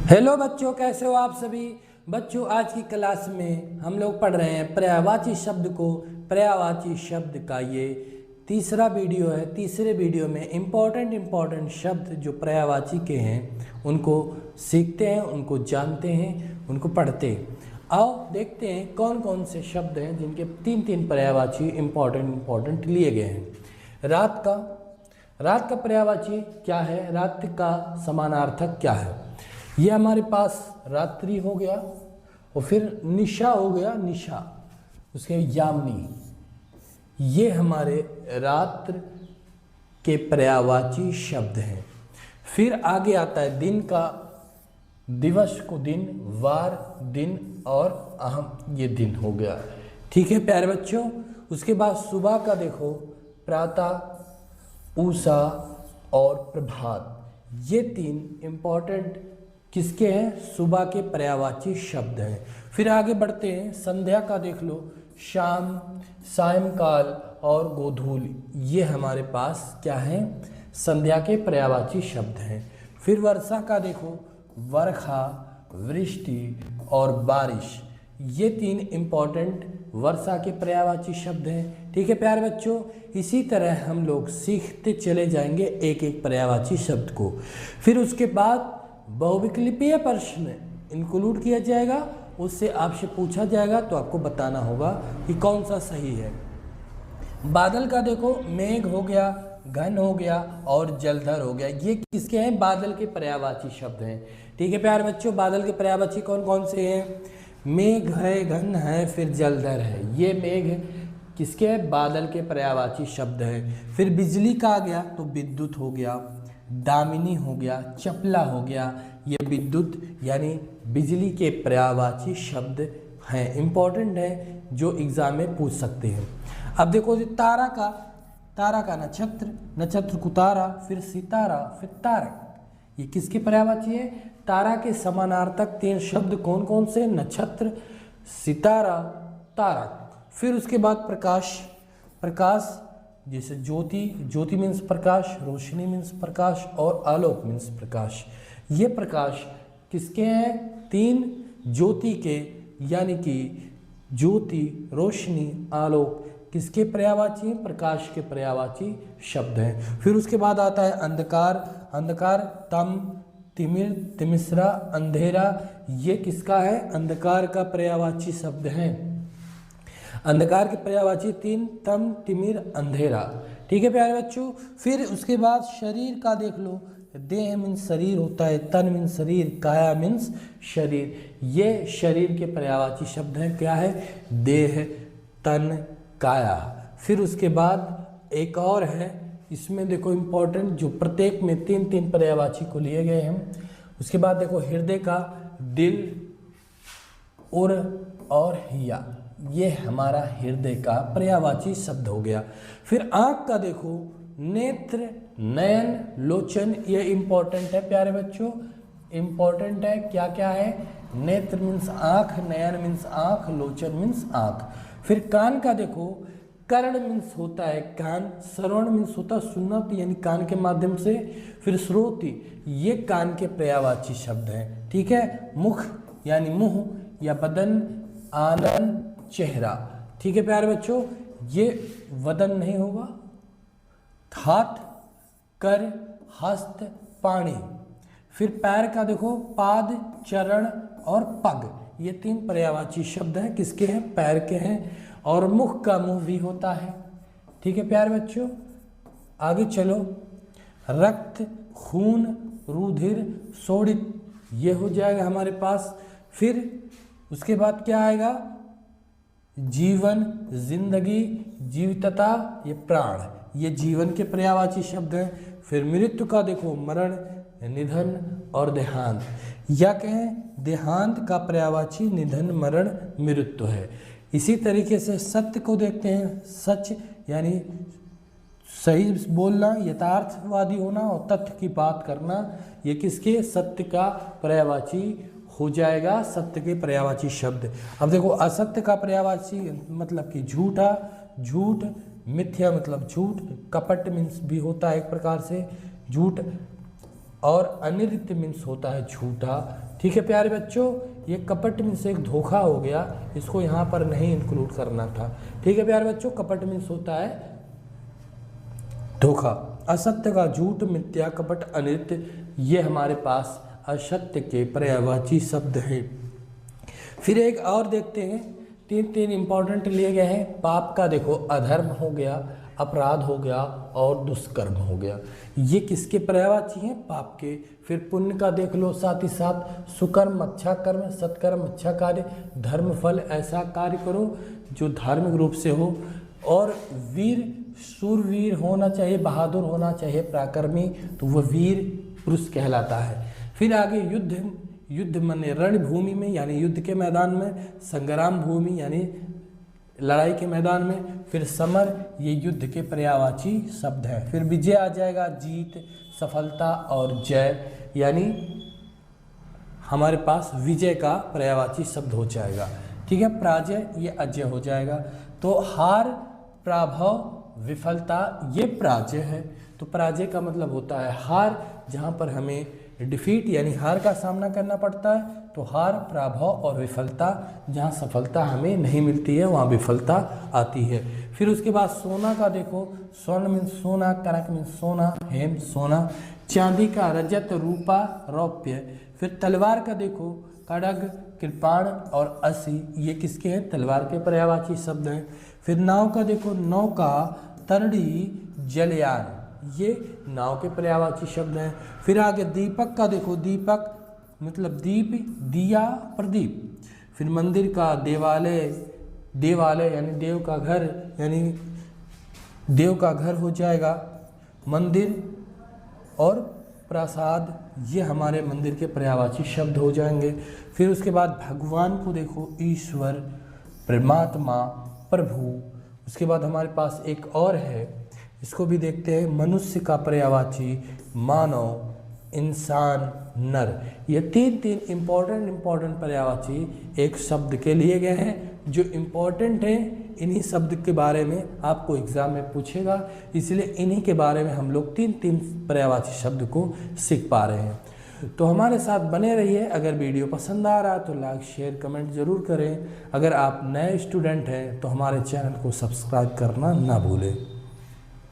Hello बच्चों, कैसे हो आप सभी। बच्चों, आज की क्लास में हम लोग पढ़ रहे हैं पर्यायवाची शब्द को। पर्यायवाची शब्द का ये तीसरा वीडियो है। तीसरे वीडियो में इम्पॉर्टेंट शब्द जो पर्यायवाची के हैं उनको सीखते हैं, उनको जानते हैं, उनको पढ़ते हैं। आओ देखते हैं कौन कौन से शब्द हैं जिनके तीन तीन पर्यायवाची इम्पॉर्टेंट लिए गए हैं। रात का पर्यायवाची क्या है, रात का समानार्थक क्या है। ये हमारे पास रात्रि हो गया और फिर निशा हो गया, निशा उसके यामिनी। ये हमारे रात्र के पर्यायवाची शब्द हैं। फिर आगे आता है दिन का, दिवस को दिन, वार दिन और अहम, ये दिन हो गया। ठीक है प्यारे बच्चों। उसके बाद सुबह का देखो, प्रातः, उषा और प्रभात। ये तीन इम्पॉर्टेंट किसके हैं, सुबह के पर्यायवाची शब्द हैं। फिर आगे बढ़ते हैं, संध्या का देख लो, शाम, सायंकाल और गोधूल। ये हमारे पास क्या है, संध्या के पर्यायवाची शब्द हैं। फिर वर्षा का देखो, वर्षा, वृष्टि और बारिश। ये तीन इम्पॉर्टेंट वर्षा के पर्यायवाची शब्द हैं। ठीक है प्यारे बच्चों, इसी तरह हम लोग सीखते चले जाएंगे एक एक पर्यायवाची शब्द को। फिर उसके बाद बहुविकल्पीय प्रश्न इंक्लूड किया जाएगा, उससे आपसे पूछा जाएगा तो आपको बताना होगा कि कौन सा सही है। बादल का देखो, मेघ हो गया, घन हो गया और जलधर हो गया। ये किसके हैं, बादल के पर्यायवाची शब्द हैं। ठीक है प्यारे बच्चों, बादल के पर्यायवाची कौन कौन से हैं, मेघ है, घन है, फिर जलधर है। ये मेघ किसके हैं, बादल के पर्यायवाची शब्द हैं। फिर बिजली का आ गया तो विद्युत हो गया, दामिनी हो गया, चपला हो गया। ये विद्युत यानी बिजली के पर्यायवाची शब्द हैं, इम्पॉर्टेंट है, जो एग्जाम में पूछ सकते हैं। अब देखो तारा का नक्षत्र को तारा, फिर सितारा, फिर तारक। ये किसके पर्यायवाची है, तारा के समानार्थक तीन शब्द कौन कौन से, नक्षत्र, सितारा, तारक। फिर उसके बाद प्रकाश जैसे ज्योति मीन्स प्रकाश, रोशनी मीन्स प्रकाश और आलोक मीन्स प्रकाश। ये प्रकाश किसके हैं, तीन ज्योति के, यानी कि ज्योति, रोशनी, आलोक किसके पर्यायवाची हैं, प्रकाश के पर्यायवाची शब्द हैं। फिर उसके बाद आता है अंधकार, तम, तिमिर, तिमिश्रा, अंधेरा। ये किसका है, अंधकार का पर्यायवाची शब्द है। अंधकार के पर्यायवाची तीन, तम, तिमिर, अंधेरा। ठीक है प्यारे बच्चों। फिर उसके बाद शरीर का देख लो, देह मीन्स शरीर होता है, तन मीन्स शरीर, काया मीन्स शरीर। ये शरीर के पर्यायवाची शब्द हैं, क्या है, देह, तन, काया। फिर उसके बाद एक और है, इसमें देखो इम्पोर्टेंट, जो प्रत्येक में तीन तीन पर्यायवाची को लिए गए हैं। उसके बाद देखो हृदय का, दिल, और हिया। ये हमारा हृदय का पर्यायवाची शब्द हो गया। फिर आँख का देखो, नेत्र, नयन, लोचन। ये इम्पोर्टेंट है प्यारे बच्चों, इम्पोर्टेंट है। क्या क्या है, नेत्र मीन्स आँख, नयन मीन्स आँख, लोचन मीन्स आँख। फिर कान का देखो, कर्ण मीन्स होता है कान, श्रवण मीन्स होता है सुनना, यानी कान के माध्यम से। फिर श्रोति, ये कान के पर्यायवाची शब्द हैं। ठीक है, मुख यानी मुंह या बदन, आनन, चेहरा। ठीक है प्यारे बच्चों, ये वदन नहीं होगा। हाथ, कर, हस्त, पाणी। फिर पैर का देखो, पाद, चरण और पग। ये तीन पर्यायवाची शब्द हैं, किसके हैं, पैर के हैं। और मुख का मुंह भी होता है। ठीक है प्यारे बच्चों, आगे चलो। रक्त, खून, रुधिर, शोणित, ये हो जाएगा हमारे पास। फिर उसके बाद क्या आएगा, जीवन, जिंदगी, जीवितता, ये प्राण, ये जीवन के पर्यायवाची शब्द हैं। फिर मृत्यु का देखो, मरण, निधन और देहांत। या कहें देहांत का पर्यायवाची निधन, मरण, मृत्यु है। इसी तरीके से सत्य को देखते हैं, सच यानी सही बोलना, यथार्थवादी होना और तथ्य की बात करना। ये किसके, सत्य का पर्यायवाची हो जाएगा, सत्य के पर्यायवाची शब्द। अब देखो असत्य का पर्यायवाची मतलब कि झूठा, झूठ, मिथ्या मतलब झूठ, कपट मीन्स भी होता है एक प्रकार से झूठ, और अनिर्त मीन्स होता है झूठा। ठीक है प्यारे बच्चों, ये कपट मीन्स एक धोखा हो गया, इसको यहाँ पर नहीं इंक्लूड करना था। ठीक है प्यारे बच्चों, कपट मीन्स होता है धोखा। असत्य का झूठ, मिथ्या, कपट, अनित्य, ये हमारे पास असत्य के पर्यायवाची शब्द हैं। फिर एक और देखते हैं, तीन इंपॉर्टेंट लिए गए हैं। पाप का देखो अधर्म हो गया, अपराध हो गया और दुष्कर्म हो गया, ये किसके पर्यायवाची हैं? पाप के। फिर पुण्य का देख लो, साथ ही साथ सुकर्म अच्छा कर्म, सत्कर्म अच्छा कार्य, धर्म फल ऐसा कार्य करो जो धार्मिक रूप से हो, और वीर शूरवीर होना चाहिए, बहादुर होना चाहिए, पराक्रमी, तो वह वीर पुरुष कहलाता है। फिर आगे युद्ध माने रणभूमि में यानी युद्ध के मैदान में, संग्राम भूमि यानी लड़ाई के मैदान में। फिर समर, ये युद्ध के पर्यायवाची शब्द हैं। फिर विजय आ जाएगा, जीत, सफलता, और जय यानी हमारे पास विजय का पर्यायवाची शब्द हो जाएगा। ठीक है, पराजय ये अजय हो जाएगा। तो हार, पराभव, विफलता ये पराजय है। तो पराजय का मतलब होता है हार, जहाँ पर हमें डिफीट यानी हार का सामना करना पड़ता है, तो हार, पराभव, और विफलता, जहाँ सफलता हमें नहीं मिलती है वहाँ विफलता आती है। फिर उसके बाद सोना का देखो, स्वर्ण मीन्स सोना, कनक मीन्स सोना, हेम सोना, चांदी का रजत, रूपा, रौप्य। फिर तलवार का देखो, खड्ग, कृपाण और असी, ये किसके हैं? तलवार के पर्यायवाची शब्द हैं। फिर नाव का देखो, नौका, तरड़ी, जलयान, ये नाव के पर्यायवाची शब्द हैं। फिर आगे दीपक का देखो, दीपक मतलब दीप, दिया, प्रदीप। फिर मंदिर का देवालय, देवालय यानी देव का घर, यानी देव का घर हो जाएगा मंदिर, और प्रसाद, ये हमारे मंदिर के पर्यायवाची शब्द हो जाएंगे। फिर उसके बाद भगवान को देखो, ईश्वर, परमात्मा, प्रभु। उसके बाद हमारे पास एक और है, इसको भी देखते हैं, मनुष्य का पर्यायवाची मानव, इंसान, नर। ये तीन इम्पोर्टेंट पर्यायवाची एक शब्द के लिए गए हैं जो इम्पोर्टेंट हैं। इन्हीं शब्द के बारे में आपको एग्जाम में पूछेगा, इसलिए इन्हीं के बारे में हम लोग तीन पर्यायवाची शब्द को सीख पा रहे हैं। तो हमारे साथ बने रहिए। अगर वीडियो पसंद आ रहा है तो लाइक, शेयर, कमेंट ज़रूर करें। अगर आप नए स्टूडेंट हैं तो हमारे चैनल को सब्सक्राइब करना ना भूलें।